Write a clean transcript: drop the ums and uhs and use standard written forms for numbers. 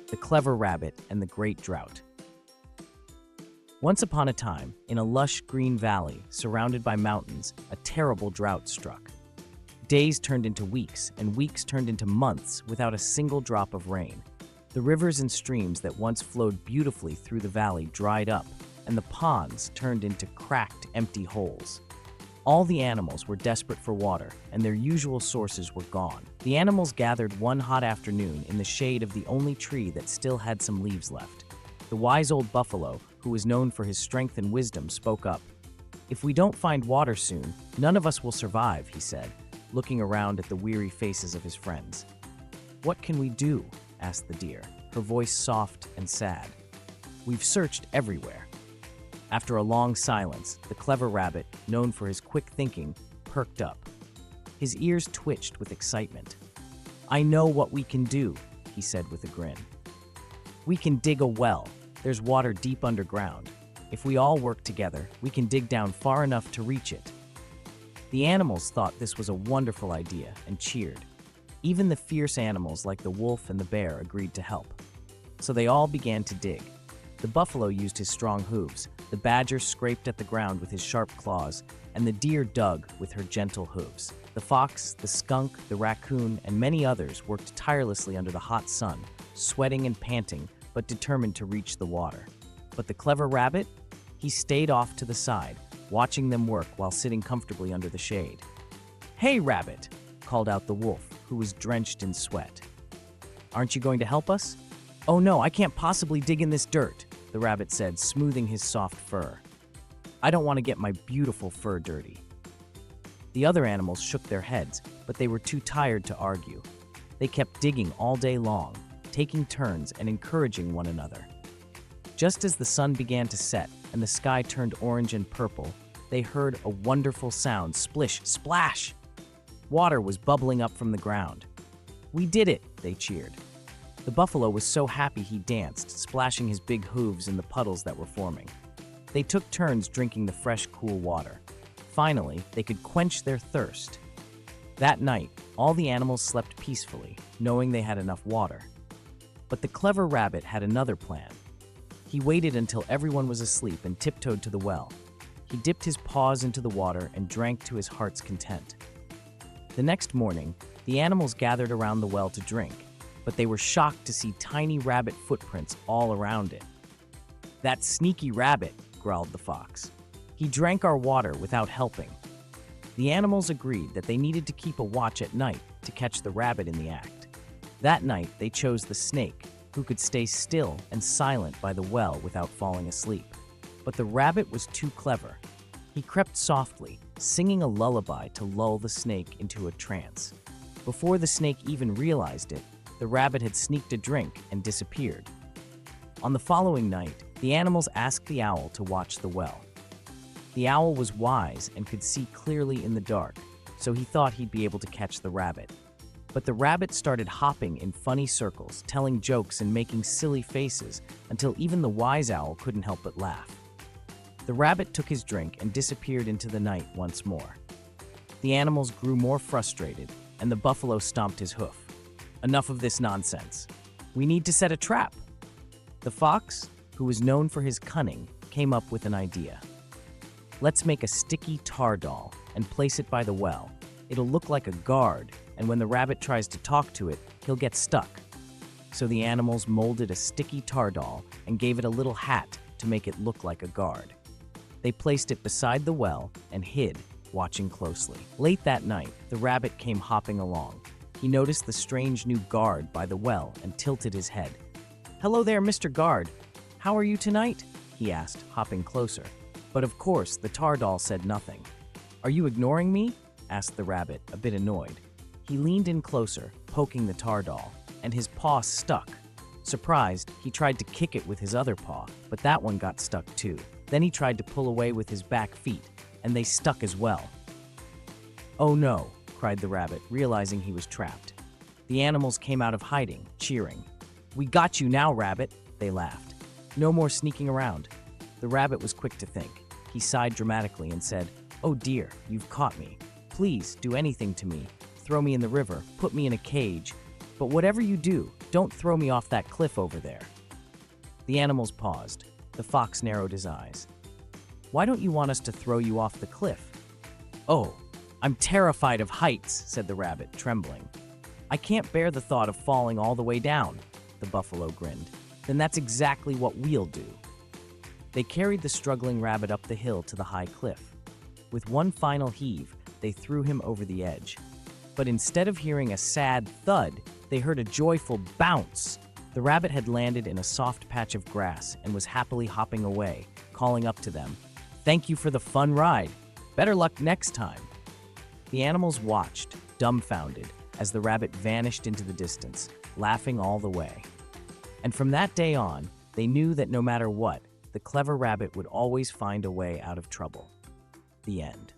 The Clever Rabbit and the Great Drought. Once upon a time, in a lush green valley surrounded by mountains, a terrible drought struck. Days turned into weeks, and weeks turned into months without a single drop of rain. The rivers and streams that once flowed beautifully through the valley dried up, and the ponds turned into cracked, empty holes. All the animals were desperate for water, and their usual sources were gone. The animals gathered one hot afternoon in the shade of the only tree that still had some leaves left. The wise old buffalo, who was known for his strength and wisdom, spoke up. "If we don't find water soon, none of us will survive," he said, looking around at the weary faces of his friends. "What can we do?" asked the deer, her voice soft and sad. "We've searched everywhere." After a long silence, the clever rabbit, known for his quick thinking, perked up. His ears twitched with excitement. "I know what we can do," he said with a grin. "We can dig a well. There's water deep underground. If we all work together, we can dig down far enough to reach it." The animals thought this was a wonderful idea and cheered. Even the fierce animals like the wolf and the bear agreed to help. So they all began to dig. The buffalo used his strong hooves, the badger scraped at the ground with his sharp claws, and the deer dug with her gentle hooves. The fox, the skunk, the raccoon, and many others worked tirelessly under the hot sun, sweating and panting, but determined to reach the water. But the clever rabbit? He stayed off to the side, watching them work while sitting comfortably under the shade. "Hey, Rabbit!" called out the wolf, who was drenched in sweat. "Aren't you going to help us?" "Oh no, I can't possibly dig in this dirt," the rabbit said, smoothing his soft fur. "I don't want to get my beautiful fur dirty." The other animals shook their heads, but they were too tired to argue. They kept digging all day long, taking turns and encouraging one another. Just as the sun began to set and the sky turned orange and purple, they heard a wonderful sound: splish, splash! Water was bubbling up from the ground. "We did it!" they cheered. The buffalo was so happy he danced, splashing his big hooves in the puddles that were forming. They took turns drinking the fresh, cool water. Finally, they could quench their thirst. That night, all the animals slept peacefully, knowing they had enough water. But the clever rabbit had another plan. He waited until everyone was asleep and tiptoed to the well. He dipped his paws into the water and drank to his heart's content. The next morning, the animals gathered around the well to drink, but they were shocked to see tiny rabbit footprints all around it. "That sneaky rabbit," growled the fox. "He drank our water without helping." The animals agreed that they needed to keep a watch at night to catch the rabbit in the act. That night, they chose the snake, who could stay still and silent by the well without falling asleep. But the rabbit was too clever. He crept softly, singing a lullaby to lull the snake into a trance. Before the snake even realized it, the rabbit had sneaked a drink and disappeared. On the following night, the animals asked the owl to watch the well. The owl was wise and could see clearly in the dark, so he thought he'd be able to catch the rabbit. But the rabbit started hopping in funny circles, telling jokes and making silly faces until even the wise owl couldn't help but laugh. The rabbit took his drink and disappeared into the night once more. The animals grew more frustrated, and the buffalo stomped his hoof. "Enough of this nonsense. We need to set a trap." The fox, who was known for his cunning, came up with an idea. "Let's make a sticky tar doll and place it by the well. It'll look like a guard, and when the rabbit tries to talk to it, he'll get stuck." So the animals molded a sticky tar doll and gave it a little hat to make it look like a guard. They placed it beside the well and hid, watching closely. Late that night, the rabbit came hopping along. He noticed the strange new guard by the well and tilted his head. "Hello there, Mr. Guard. How are you tonight?" he asked, hopping closer. But of course, the tar doll said nothing. "Are you ignoring me?" asked the rabbit, a bit annoyed. He leaned in closer, poking the tar doll, and his paw stuck. Surprised, he tried to kick it with his other paw, but that one got stuck too. Then he tried to pull away with his back feet, and they stuck as well. "Oh no!" cried the rabbit, realizing he was trapped. The animals came out of hiding, cheering. "We got you now, Rabbit," they laughed. "No more sneaking around." The rabbit was quick to think. He sighed dramatically and said, "Oh dear, you've caught me. Please do anything to me. Throw me in the river, put me in a cage. But whatever you do, don't Don't throw me off that cliff over there." The animals paused. The fox narrowed his eyes. "Why don't you want us to throw you off the cliff?" "Oh, I'm terrified of heights," said the rabbit, trembling. "I can't bear the thought of falling all the way down." The buffalo grinned. "Then that's exactly what we'll do." They carried the struggling rabbit up the hill to the high cliff. With one final heave, they threw him over the edge. But instead of hearing a sad thud, they heard a joyful bounce. The rabbit had landed in a soft patch of grass and was happily hopping away, calling up to them, "Thank you for the fun ride. Better luck next time." The animals watched, dumbfounded, as the rabbit vanished into the distance, laughing all the way. And from that day on, they knew that no matter what, the clever rabbit would always find a way out of trouble. The end.